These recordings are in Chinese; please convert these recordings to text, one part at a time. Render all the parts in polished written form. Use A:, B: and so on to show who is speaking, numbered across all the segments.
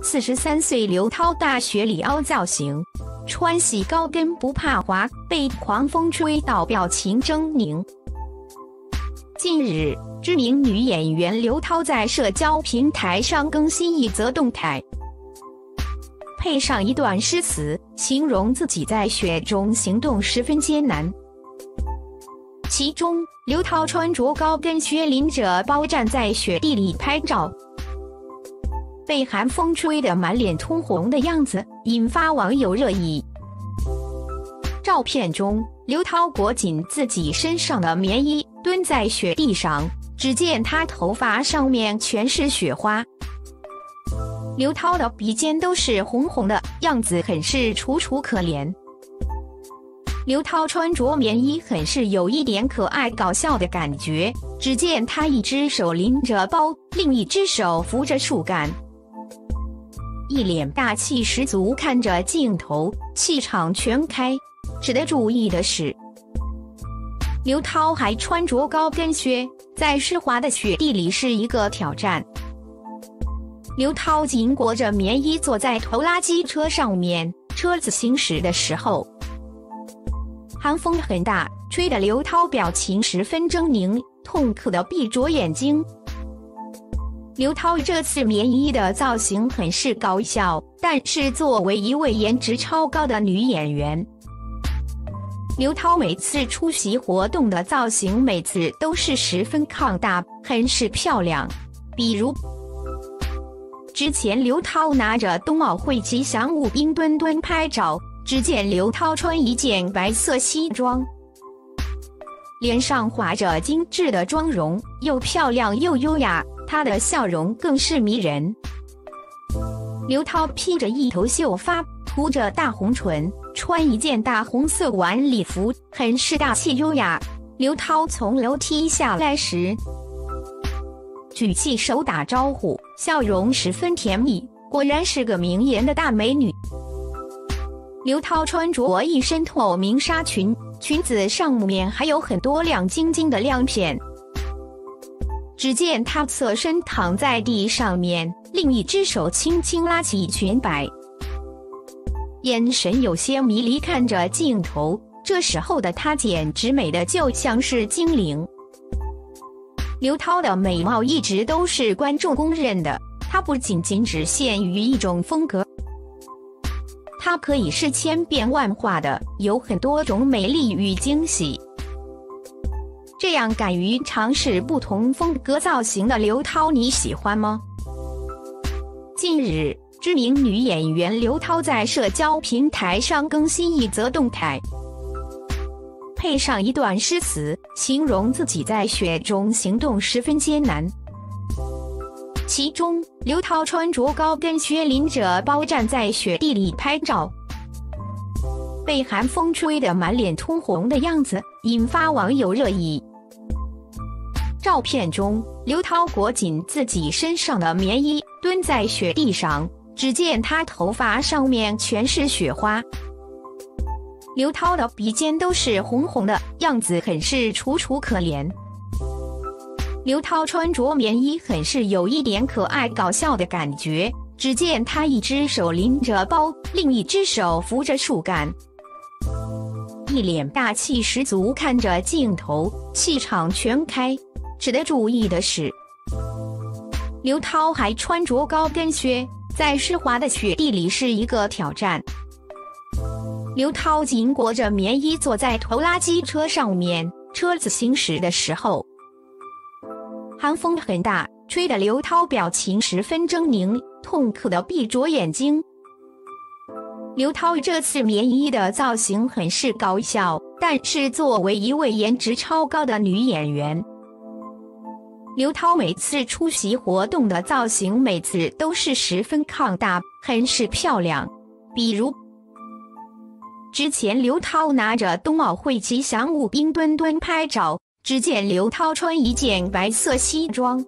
A: 43岁刘涛大学里凹造型，穿细高跟不怕滑，被狂风吹到表情狰狞。近日，知名女演员刘涛在社交平台上更新一则动态，配上一段诗词，形容自己在雪中行动十分艰难。其中，刘涛穿着高跟靴拎着包站在雪地里拍照，被寒风吹得满脸通红的样子引发网友热议。照片中，刘涛裹紧自己身上的棉衣，蹲在雪地上，只见她头发上面全是雪花。刘涛的鼻尖都是红红的，样子很是楚楚可怜。刘涛穿着棉衣很是有一点可爱搞笑的感觉，只见她一只手拎着包，另一只手扶着树干，一脸大气十足看着镜头，气场全开。值得注意的是，刘涛还穿着高跟靴，在湿滑的雪地里是一个挑战。刘涛紧裹着棉衣坐在拖拉机车上面，车子行驶的时候，寒风很大，吹得刘涛表情十分狰狞，痛苦地闭着眼睛。刘涛这次棉衣的造型很是搞笑，但是作为一位颜值超高的女演员，刘涛每次出席活动的造型每次都是十分抗大，很是漂亮。比如之前刘涛拿着冬奥会吉祥物冰墩墩拍照，只见刘涛穿一件白色西装，脸上画着精致的妆容，又漂亮又优雅，她的笑容更是迷人。刘涛披着一头秀发，涂着大红唇，穿一件大红色晚礼服，很是大气优雅。刘涛从楼梯下来时，举起手打招呼，笑容十分甜蜜，果然是个明颜的大美女。刘涛穿着一身透明纱裙，裙子上面还有很多亮晶晶的亮片。只见她侧身躺在地上面，另一只手轻轻拉起裙摆，眼神有些迷离看着镜头，这时候的她简直美得就像是精灵。刘涛的美貌一直都是观众公认的，她不仅仅只限于一种风格，她可以是千变万化的，有很多种美丽与惊喜。这样敢于尝试不同风格造型的刘涛，你喜欢吗？近日，知名女演员刘涛在社交平台上更新一则动态，配上一段诗词，形容自己在雪中行动十分艰难。其中，刘涛穿着高跟靴拎着包站在雪地里拍照，被寒风吹得满脸通红的样子引发网友热议。照片中，刘涛裹紧自己身上的棉衣，蹲在雪地上，只见她头发上面全是雪花。刘涛的鼻尖都是红红的，样子很是楚楚可怜。刘涛穿着棉衣很是有一点可爱搞笑的感觉，只见她一只手拎着包，另一只手扶着树干，一脸大气十足看着镜头，气场全开。值得注意的是，刘涛还穿着高跟靴，在湿滑的雪地里是一个挑战。刘涛紧裹着棉衣坐在拖拉机车上面，车子行驶的时候，寒风很大，吹得刘涛表情十分狰狞，痛苦地闭着眼睛。刘涛这次棉衣的造型很是搞笑，但是作为一位颜值超高的女演员，刘涛每次出席活动的造型每次都是十分抗大，很是漂亮。比如之前刘涛拿着冬奥会吉祥物冰墩墩拍照，只见刘涛穿一件白色西装，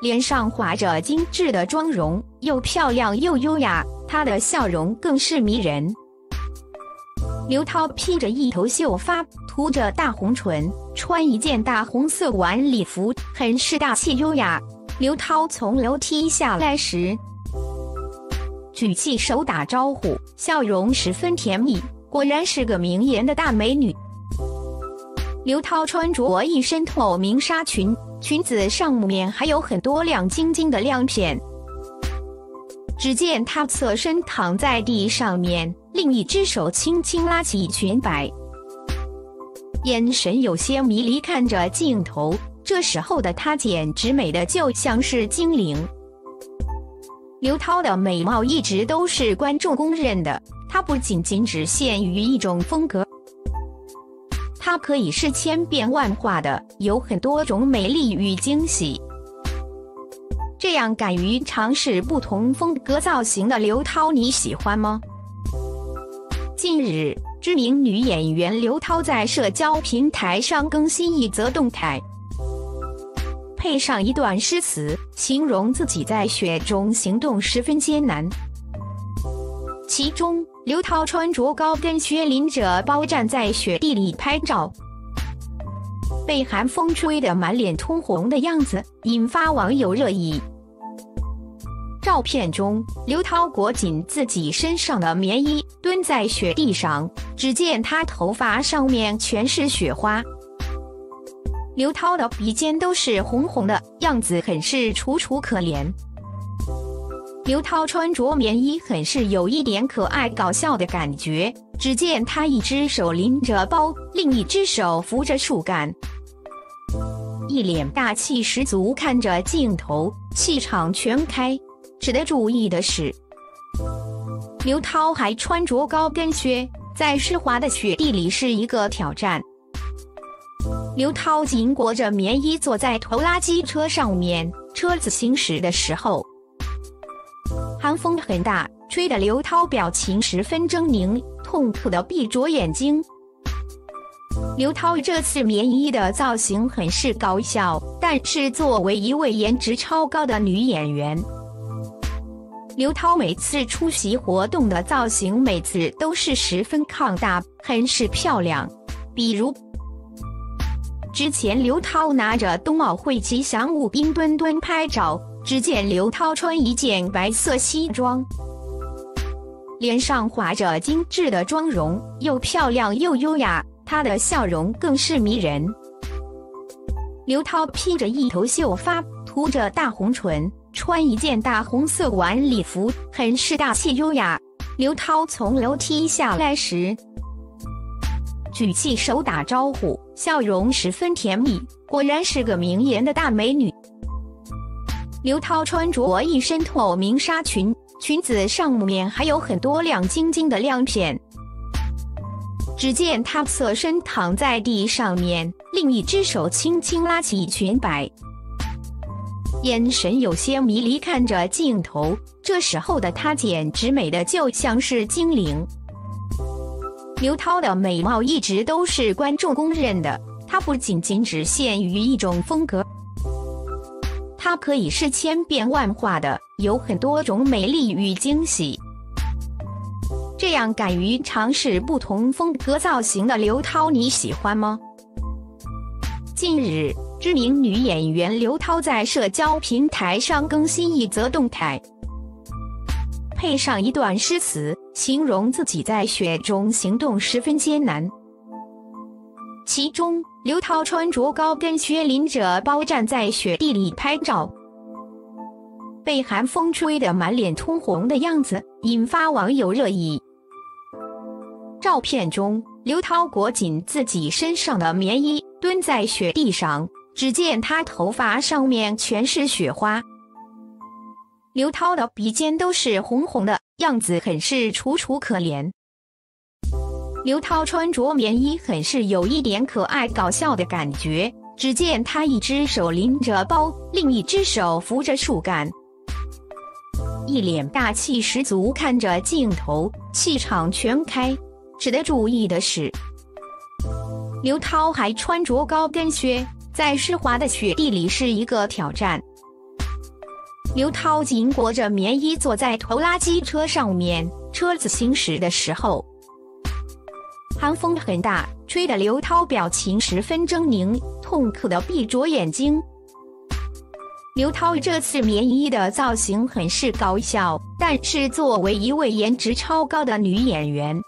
A: 脸上画着精致的妆容，又漂亮又优雅，她的笑容更是迷人。刘涛披着一头秀发，涂着大红唇，穿一件大红色晚礼服，很是大气优雅。刘涛从楼梯下来时，举起手打招呼，笑容十分甜蜜，果然是个名颜的大美女。刘涛穿着一身透明纱裙，裙子上面还有很多亮晶晶的亮片。只见她侧身躺在地上面，另一只手轻轻拉起裙摆，眼神有些迷离看着镜头。这时候的她简直美得就像是精灵。刘涛的美貌一直都是观众公认的，她不仅仅只限于一种风格，她可以是千变万化的，有很多种美丽与惊喜。这样敢于尝试不同风格造型的刘涛，你喜欢吗？近日，知名女演员刘涛在社交平台上更新一则动态，配上一段诗词，形容自己在雪中行动十分艰难。其中，刘涛穿着高跟靴，拎着包站在雪地里拍照，被寒风吹得满脸通红的样子，引发网友热议。照片中，刘涛裹紧自己身上的棉衣，蹲在雪地上，只见她头发上面全是雪花。刘涛的鼻尖都是红红的，样子很是楚楚可怜。刘涛穿着棉衣很是有一点可爱搞笑的感觉，只见她一只手拎着包，另一只手扶着树干，一脸大气十足看着镜头，气场全开。值得注意的是，刘涛还穿着高跟靴，在湿滑的雪地里是一个挑战。刘涛紧裹着棉衣坐在拖拉机车上面，车子行驶的时候，寒风很大，吹得刘涛表情十分狰狞，痛苦地闭着眼睛。刘涛这次棉衣的造型很是搞笑，但是作为一位颜值超高的女演员，刘涛每次出席活动的造型每次都是十分抗大，很是漂亮。比如之前刘涛拿着冬奥会吉祥物冰墩墩拍照，只见刘涛穿一件白色西装，脸上画着精致的妆容，又漂亮又优雅，她的笑容更是迷人。刘涛披着一头秀发，涂着大红唇，穿一件大红色晚礼服，很是大气优雅。刘涛从楼梯下来时，举起手打招呼，笑容十分甜蜜，果然是个名颜的大美女。刘涛穿着一身透明纱裙，裙子上面还有很多亮晶晶的亮片。只见她侧身躺在地上面，另一只手轻轻拉起裙摆，眼神有些迷离看着镜头。这时候的她简直美得就像是精灵。刘涛的美貌一直都是观众公认的，她不仅仅只限于一种风格，她可以是千变万化的，有很多种美丽与惊喜。这样敢于尝试不同风格造型的刘涛，你喜欢吗？近日，知名女演员刘涛在社交平台上更新一则动态，配上一段诗词，形容自己在雪中行动十分艰难。其中，刘涛穿着高跟靴，拎着包站在雪地里拍照，被寒风吹得满脸通红的样子，引发网友热议。照片中，刘涛裹紧自己身上的棉衣，蹲在雪地上，只见她头发上面全是雪花。刘涛的鼻尖都是红红的，样子很是楚楚可怜。刘涛穿着棉衣很是有一点可爱搞笑的感觉，只见她一只手拎着包，另一只手扶着树干，一脸大气十足看着镜头，气场全开。值得注意的是，刘涛还穿着高跟靴，在湿滑的雪地里是一个挑战。刘涛紧裹着棉衣坐在拖拉机车上面，车子行驶的时候，寒风很大，吹得刘涛表情十分狰狞，痛苦地闭着眼睛。刘涛这次棉衣的造型很是搞笑，但是作为一位颜值超高的女演员，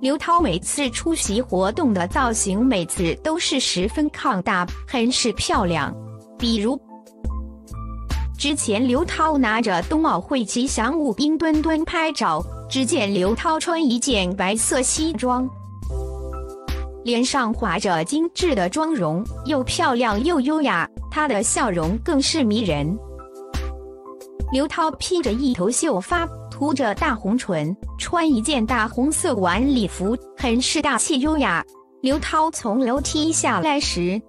A: 刘涛每次出席活动的造型每次都是十分抗大，很是漂亮。比如之前刘涛拿着冬奥会吉祥物冰墩墩拍照，只见刘涛穿一件白色西装，脸上画着精致的妆容，又漂亮又优雅，她的笑容更是迷人。刘涛披着一头秀发，涂着大红唇，穿一件大红色晚礼服，很是大气优雅。刘涛从楼梯下来时，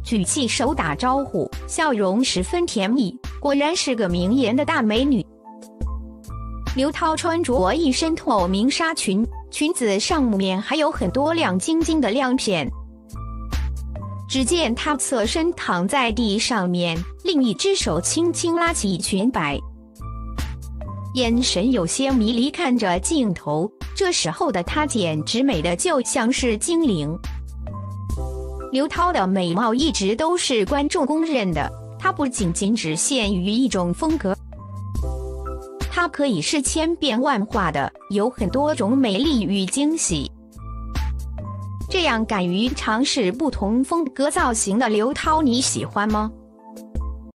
A: 举起手打招呼，笑容十分甜蜜，果然是个明颜的大美女。刘涛穿着一身透明纱裙，裙子上面还有很多亮晶晶的亮片。只见她侧身躺在地上面，另一只手轻轻拉起裙摆，眼神有些迷离看着镜头。这时候的她简直美得就像是精灵。刘涛的美貌一直都是观众公认的，她不仅仅只限于一种风格，她可以是千变万化的，有很多种美丽与惊喜。这样敢于尝试不同风格造型的刘涛，你喜欢吗？